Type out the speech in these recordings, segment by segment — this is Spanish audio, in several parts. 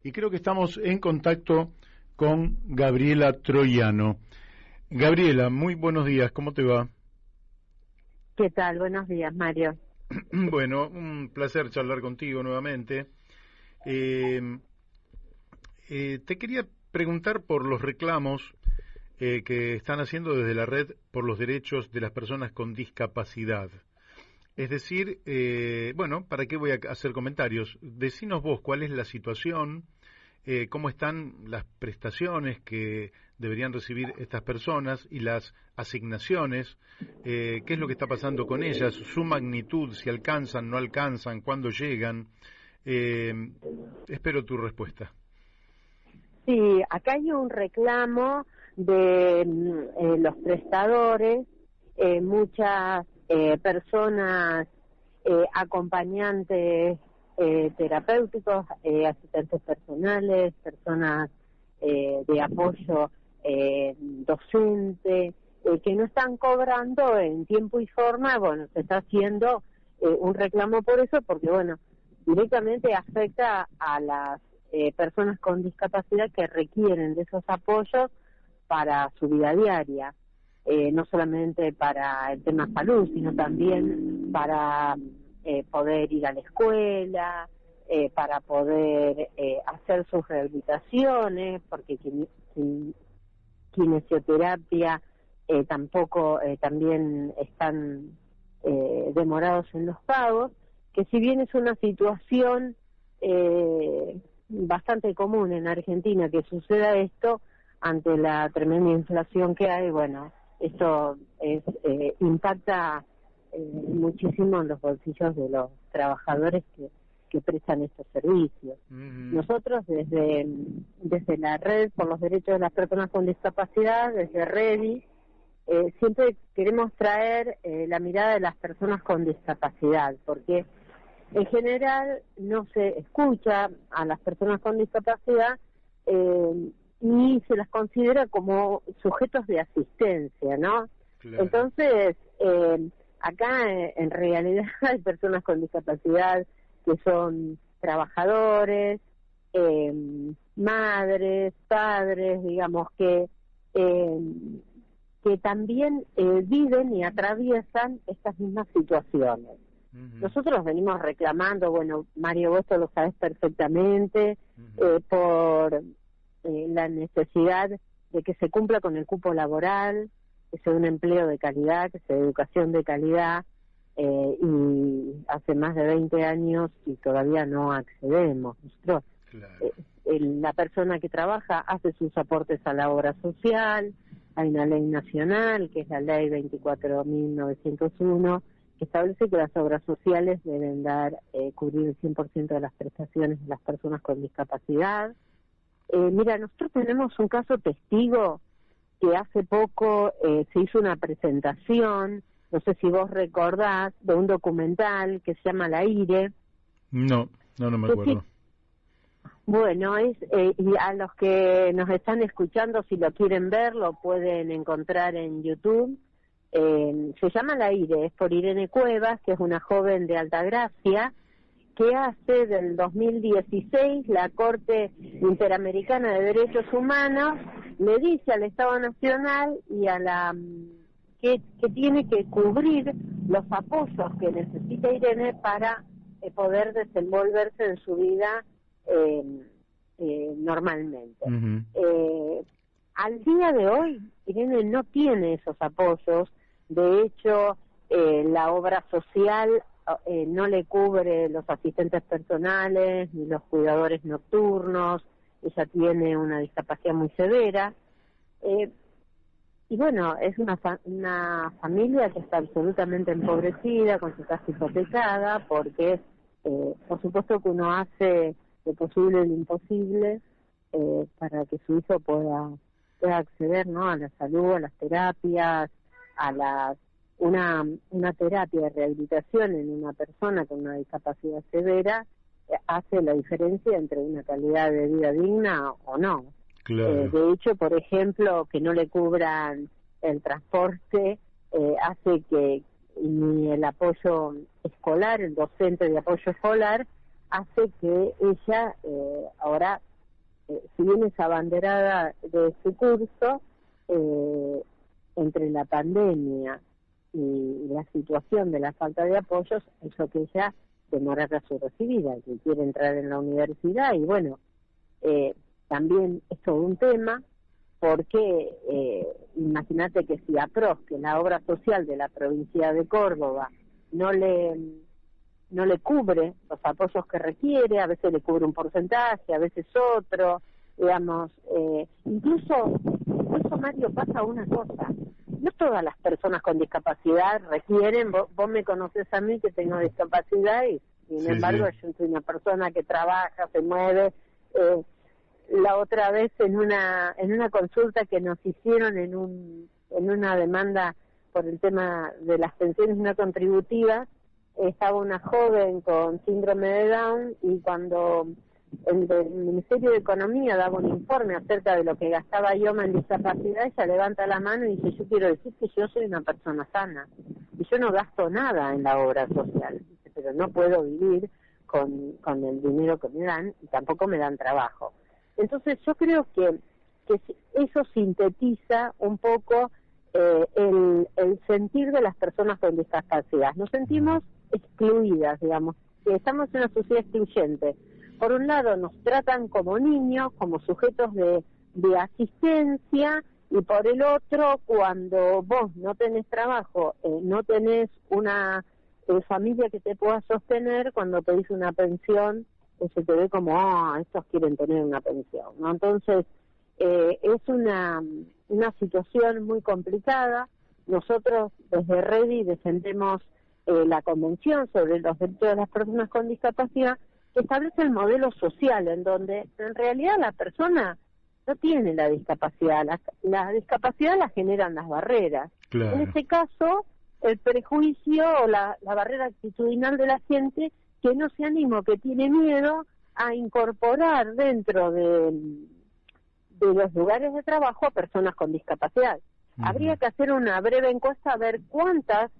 Y creo que estamos en contacto con Gabriela Troiano. Gabriela, muy buenos días, ¿cómo te va? ¿Qué tal? Buenos días, Mario. Bueno, un placer charlar contigo nuevamente. Te quería preguntar por los reclamos que están haciendo desde la Red por los Derechos de las Personas con Discapacidad. Es decir, bueno, ¿para qué voy a hacer comentarios? Decinos vos cuál es la situación, cómo están las prestaciones que deberían recibir estas personas y las asignaciones, qué es lo que está pasando con ellas, su magnitud, si alcanzan, no alcanzan, cuándo llegan. Espero tu respuesta. Sí, acá hay un reclamo de los prestadores, muchas personas acompañantes terapéuticos, asistentes personales, personas de apoyo docente, que no están cobrando en tiempo y forma. Bueno, se está haciendo un reclamo por eso, porque bueno, directamente afecta a las personas con discapacidad que requieren de esos apoyos para su vida diaria, no solamente para el tema salud, sino también para poder ir a la escuela, para poder hacer sus rehabilitaciones, porque kinesioterapia tampoco también están demorados en los pagos, que si bien es una situación bastante común en Argentina que suceda esto, ante la tremenda inflación que hay, bueno, esto impacta muchísimo en los bolsillos de los trabajadores que prestan estos servicios. Nosotros desde la Red por los Derechos de las Personas con Discapacidad, desde REDI, siempre queremos traer la mirada de las personas con discapacidad, porque en general no se escucha a las personas con discapacidad y se las considera como sujetos de asistencia, ¿no? Claro. Entonces, acá en realidad hay personas con discapacidad que son trabajadores, madres, padres, digamos, que también viven y atraviesan estas mismas situaciones. Nosotros venimos reclamando, bueno, Mario, vos esto lo sabés perfectamente, por la necesidad de que se cumpla con el cupo laboral, que sea un empleo de calidad, que sea educación de calidad, y hace más de 20 años y todavía no accedemos. Nosotros, claro. La persona que trabaja hace sus aportes a la obra social, hay una ley nacional, que es la ley 24.901, que establece que las obras sociales deben cubrir el 100% de las prestaciones de las personas con discapacidad. Mira, nosotros tenemos un caso testigo que hace poco se hizo una presentación, no sé si vos recordás, de un documental que se llama La Aire. No me acuerdo. Bueno, y a los que nos están escuchando, si lo quieren ver, lo pueden encontrar en YouTube. Se llama La Aire, es por Irene Cuevas, que es una joven de Altagracia, que hace del 2016 la Corte Interamericana de Derechos Humanos le dice al Estado Nacional y a la que tiene que cubrir los apoyos que necesita Irene para poder desenvolverse en su vida normalmente. Al día de hoy, Irene no tiene esos apoyos. De hecho, la obra social no le cubre los asistentes personales ni los cuidadores nocturnos. Ella tiene una discapacidad muy severa. Y bueno, es una familia que está absolutamente empobrecida, con su casa hipotecada, porque por supuesto que uno hace lo posible y lo imposible para que su hijo pueda acceder, ¿no?, a la salud, a las terapias, a una terapia de rehabilitación en una persona con una discapacidad severa hace la diferencia entre una calidad de vida digna o no. Claro. De hecho, por ejemplo, que no le cubran el transporte hace que ni el apoyo escolar, el docente de apoyo escolar, hace que ella ahora si bien es abanderada de su curso, entre la pandemia y la situación de la falta de apoyos, eso que ella demorara su recibida, que quiere entrar en la universidad, y bueno, también es todo un tema, porque imagínate que si APROS, que la obra social de la provincia de Córdoba, no le cubre los apoyos que requiere, a veces le cubre un porcentaje, a veces otro, digamos, incluso Mario, pasa una cosa, no todas las personas con discapacidad requieren, vos me conocés a mí que tengo discapacidad y sin embargo yo soy una persona que trabaja, se mueve. La otra vez en una consulta que nos hicieron en una demanda por el tema de las pensiones no contributivas, estaba una joven con síndrome de Down, y cuando el Ministerio de Economía daba un informe acerca de lo que gastaba IOMA en discapacidad, ella levanta la mano y dice: yo quiero decir que yo soy una persona sana y yo no gasto nada en la obra social, dice, pero no puedo vivir con el dinero que me dan y tampoco me dan trabajo. Entonces yo creo que eso sintetiza un poco el sentir de las personas con discapacidad. Nos sentimos excluidas, digamos, que estamos en una sociedad excluyente. Por un lado nos tratan como niños, como sujetos de asistencia, y por el otro, cuando vos no tenés trabajo, no tenés una familia que te pueda sostener, cuando pedís una pensión, se te ve como, estos quieren tener una pensión, ¿no? Entonces, es una situación muy complicada. Nosotros desde REDI defendemos la Convención sobre los Derechos de las Personas con Discapacidad, que establece el modelo social en donde en realidad la persona no tiene la discapacidad, la discapacidad la generan las barreras. Claro. En este caso, el prejuicio o la barrera actitudinal de la gente que no se anima, que tiene miedo a incorporar dentro de los lugares de trabajo a personas con discapacidad. Habría que hacer una breve encuesta a ver cuántas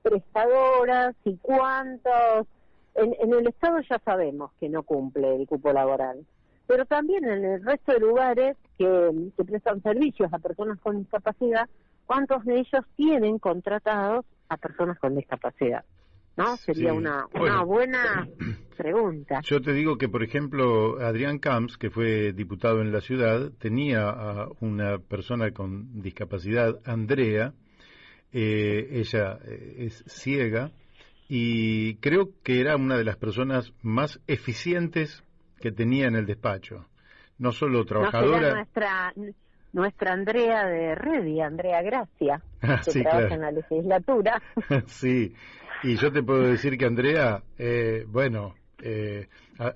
prestadoras y cuántos... En el Estado ya sabemos que no cumple el cupo laboral, pero también en el resto de lugares que prestan servicios a personas con discapacidad, ¿cuántos de ellos tienen contratados a personas con discapacidad? ¿No? Sería una buena pregunta. Yo te digo que, por ejemplo, Adrián Camps, que fue diputado en la ciudad, tenía a una persona con discapacidad, Andrea, ella es ciega, y creo que era una de las personas más eficientes que tenía en el despacho. No solo trabajadora... Nuestra Andrea de REDI, Andrea Gracia, que sí, trabaja claro. en la legislatura. Sí, y yo te puedo decir que Andrea,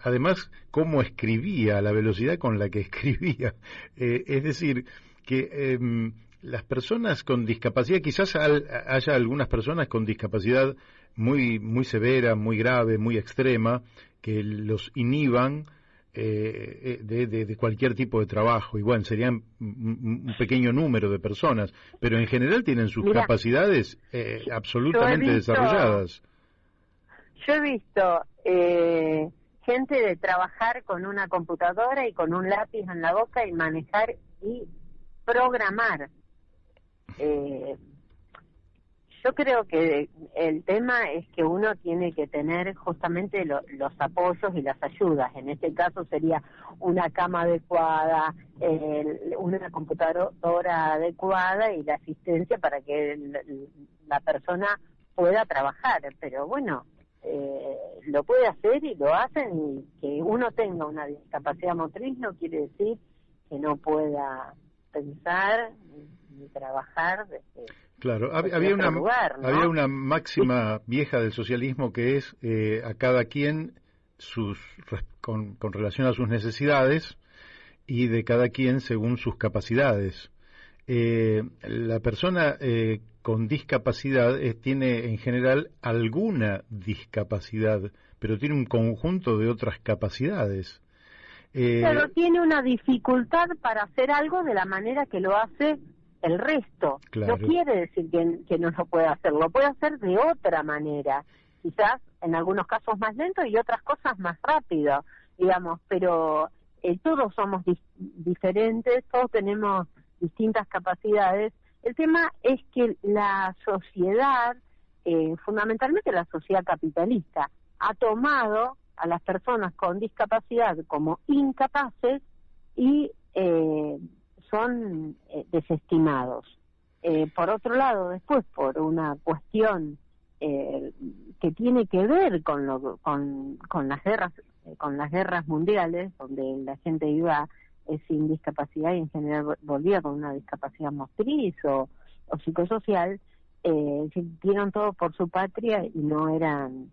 además, cómo escribía, la velocidad con la que escribía. Es decir, que las personas con discapacidad, quizás haya algunas personas con discapacidad muy, muy severa, muy grave, muy extrema, que los inhiban de cualquier tipo de trabajo, y bueno, serían un pequeño número de personas, pero en general tienen sus capacidades absolutamente desarrolladas. Yo he visto gente de trabajar con una computadora y con un lápiz en la boca y manejar y programar. Yo creo que el tema es que uno tiene que tener justamente los apoyos y las ayudas. En este caso sería una cama adecuada, una computadora adecuada y la asistencia para que la persona pueda trabajar. Pero bueno, lo puede hacer y lo hacen, y que uno tenga una discapacidad motriz no quiere decir que no pueda pensar ni trabajar. Claro, había una máxima vieja del socialismo que es a cada quien con relación a sus necesidades, y de cada quien según sus capacidades. La persona con discapacidad tiene en general alguna discapacidad, pero tiene un conjunto de otras capacidades. Pero tiene una dificultad para hacer algo de la manera que lo hace el resto. Claro. No quiere decir que no lo pueda hacer, lo puede hacer de otra manera, quizás en algunos casos más lento y otras cosas más rápido, digamos, pero todos somos diferentes, todos tenemos distintas capacidades. El tema es que la sociedad, fundamentalmente la sociedad capitalista, ha tomado a las personas con discapacidad como incapaces y son desestimados. Por otro lado, después, por una cuestión que tiene que ver con las guerras mundiales, donde la gente iba sin discapacidad y en general volvía con una discapacidad motriz o psicosocial, dieron todo por su patria y no eran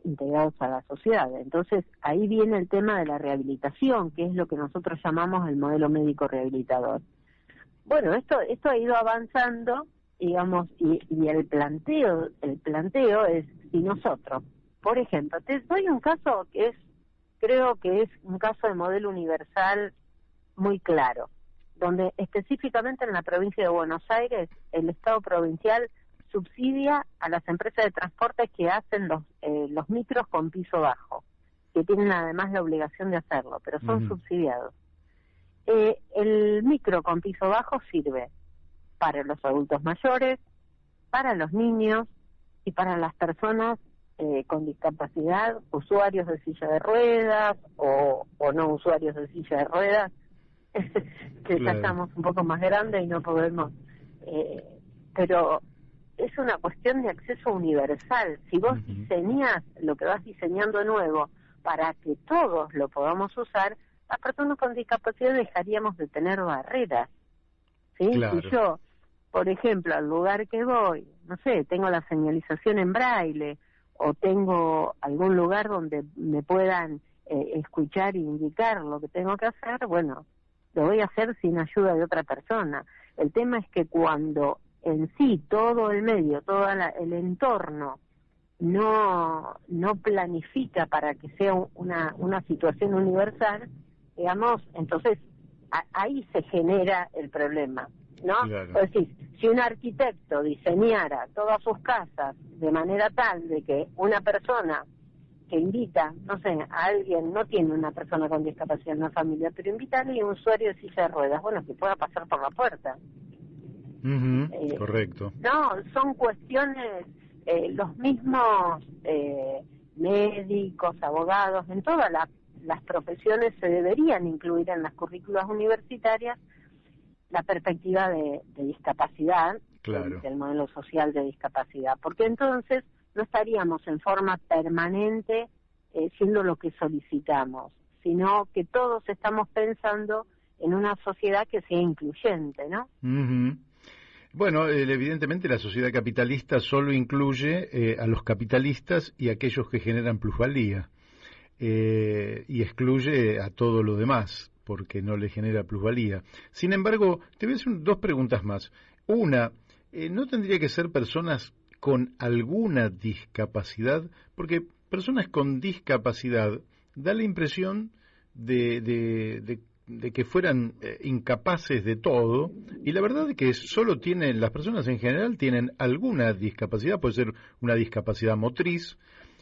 integrados a la sociedad. Entonces ahí viene el tema de la rehabilitación, que es lo que nosotros llamamos el modelo médico rehabilitador. Bueno, esto ha ido avanzando, digamos, y el planteo es si nosotros, por ejemplo, te doy un caso que creo que es un caso de modelo universal muy claro, donde específicamente en la provincia de Buenos Aires el Estado provincial subsidia a las empresas de transporte que hacen los micros con piso bajo, que tienen además la obligación de hacerlo, pero son subsidiados. El micro con piso bajo sirve para los adultos mayores, para los niños y para las personas con discapacidad, usuarios de silla de ruedas o no usuarios de silla de ruedas, que ya estamos un poco más grandes y no podemos, pero es una cuestión de acceso universal. Si vos diseñás lo que vas diseñando nuevo para que todos lo podamos usar, las personas con discapacidad dejaríamos de tener barreras, ¿sí? Claro. Si yo, por ejemplo, al lugar que voy, no sé, tengo la señalización en braille o tengo algún lugar donde me puedan escuchar e indicar lo que tengo que hacer, bueno, lo voy a hacer sin ayuda de otra persona. El tema es que cuando en sí todo el medio, todo el entorno no planifica para que sea una situación universal, digamos, entonces ahí se genera el problema, ¿no? Claro. Es decir, si un arquitecto diseñara todas sus casas de manera tal de que una persona que invita, no sé, a alguien, no tiene una persona con discapacidad en la familia, pero invita a alguien, un usuario de silla de ruedas, bueno, que pueda pasar por la puerta. Correcto. No, son cuestiones, los mismos médicos, abogados, en todas las profesiones se deberían incluir en las currículas universitarias la perspectiva de discapacidad, Claro. del modelo social de discapacidad, porque entonces no estaríamos en forma permanente siendo lo que solicitamos, sino que todos estamos pensando en una sociedad que sea incluyente, ¿no? Bueno, evidentemente la sociedad capitalista solo incluye a los capitalistas y a aquellos que generan plusvalía, y excluye a todo lo demás, porque no le genera plusvalía. Sin embargo, te voy a hacer dos preguntas más. Una, ¿no tendría que ser personas con alguna discapacidad? Porque personas con discapacidad da la impresión de que fueran incapaces de todo, y la verdad es que solo las personas en general tienen alguna discapacidad. Puede ser una discapacidad motriz,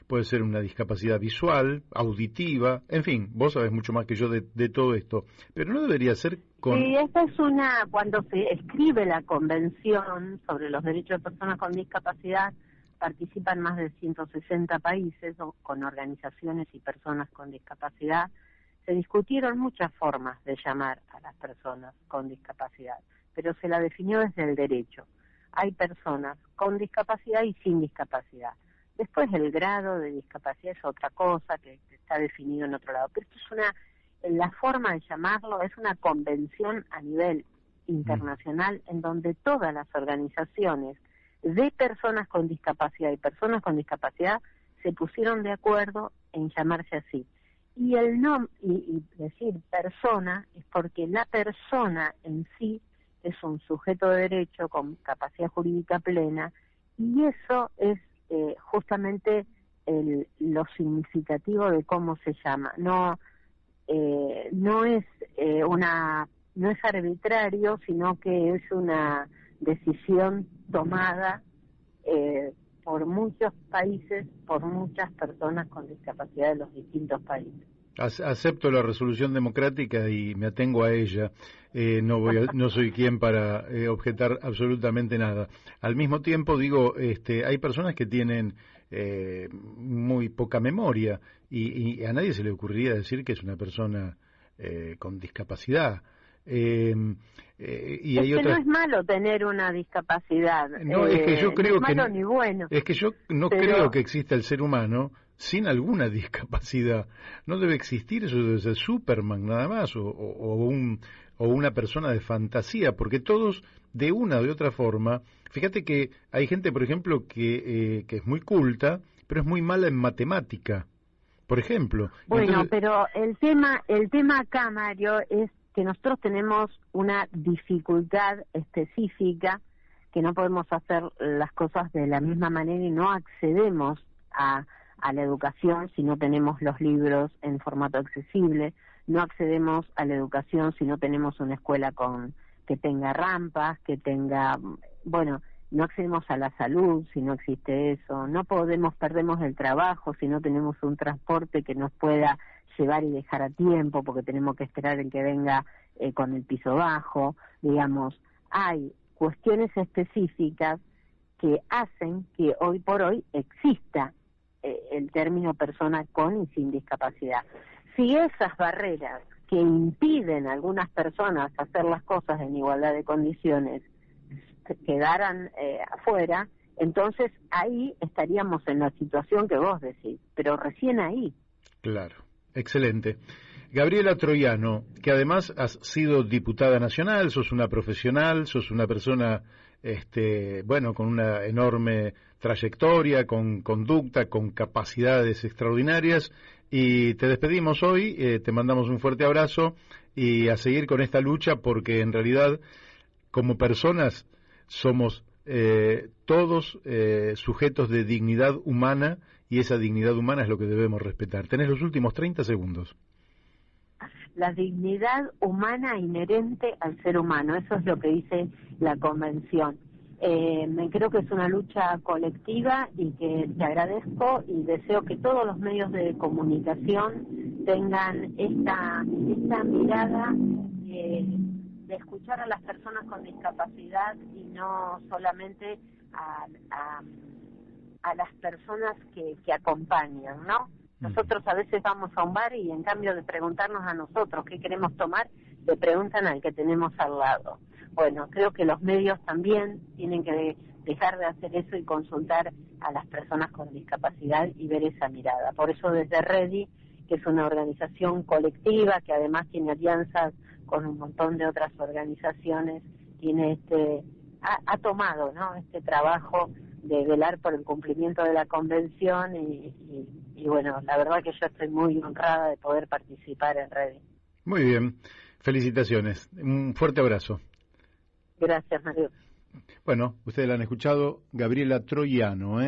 puede ser una discapacidad visual, auditiva, en fin, vos sabés mucho más que yo de todo esto, pero no debería ser con... Sí, cuando se escribe la Convención sobre los Derechos de Personas con Discapacidad, participan más de 160 países con organizaciones y personas con discapacidad. Se discutieron muchas formas de llamar a las personas con discapacidad, pero se la definió desde el derecho. Hay personas con discapacidad y sin discapacidad. Después el grado de discapacidad es otra cosa que está definido en otro lado, pero esto es la forma de llamarlo es una convención a nivel internacional en donde todas las organizaciones de personas con discapacidad y personas con discapacidad se pusieron de acuerdo en llamarse así. Y y decir persona es porque la persona en sí es un sujeto de derecho con capacidad jurídica plena, y eso es justamente lo significativo de cómo se llama. No es no es arbitrario, sino que es una decisión tomada por muchos países, por muchas personas con discapacidad de los distintos países. Acepto la resolución democrática y me atengo a ella. No soy quien para objetar absolutamente nada. Al mismo tiempo, digo, hay personas que tienen muy poca memoria y a nadie se le ocurriría decir que es una persona con discapacidad. Y hay no es malo tener una discapacidad. No, es que yo creo no es malo ni bueno. Es que yo no creo que exista el ser humano sin alguna discapacidad. No debe existir, eso debe ser Superman nada más, o una persona de fantasía, porque todos, de una o de otra forma, fíjate que hay gente, por ejemplo, que es muy culta, pero es muy mala en matemática, por ejemplo. Bueno, pero el tema acá, Mario, es que nosotros tenemos una dificultad específica, que no podemos hacer las cosas de la misma manera y no accedemos a la educación si no tenemos los libros en formato accesible, no accedemos a la educación si no tenemos una escuela que tenga rampas, que tenga, bueno, no accedemos a la salud si no existe eso, perdemos el trabajo si no tenemos un transporte que nos pueda llevar y dejar a tiempo porque tenemos que esperar en que venga con el piso bajo, digamos, hay cuestiones específicas que hacen que hoy por hoy exista el término persona con y sin discapacidad. Si esas barreras que impiden a algunas personas hacer las cosas en igualdad de condiciones quedaran afuera, entonces ahí estaríamos en la situación que vos decís, pero recién ahí. Claro, excelente. Gabriela Troiano, que además has sido diputada nacional, sos una profesional, sos una persona, bueno, con una enorme trayectoria, con conducta, con capacidades extraordinarias, y te despedimos hoy, te mandamos un fuerte abrazo y a seguir con esta lucha porque en realidad como personas somos todos sujetos de dignidad humana y esa dignidad humana es lo que debemos respetar. Tenés los últimos 30 segundos. La dignidad humana inherente al ser humano, eso es lo que dice la Convención. Creo que es una lucha colectiva y que te agradezco y deseo que todos los medios de comunicación tengan esta mirada de escuchar a las personas con discapacidad y no solamente a las personas que acompañan, ¿no? Nosotros a veces vamos a un bar y en cambio de preguntarnos a nosotros qué queremos tomar, le preguntan al que tenemos al lado. Bueno, creo que los medios también tienen que dejar de hacer eso y consultar a las personas con discapacidad y ver esa mirada. Por eso desde REDI, que es una organización colectiva que además tiene alianzas con un montón de otras organizaciones, tiene ha tomado, ¿no?, este trabajo de velar por el cumplimiento de la convención y bueno, la verdad que yo estoy muy honrada de poder participar en REDI. Muy bien, felicitaciones, un fuerte abrazo. Gracias, Mario. Bueno, ustedes la han escuchado, Gabriela Troiano,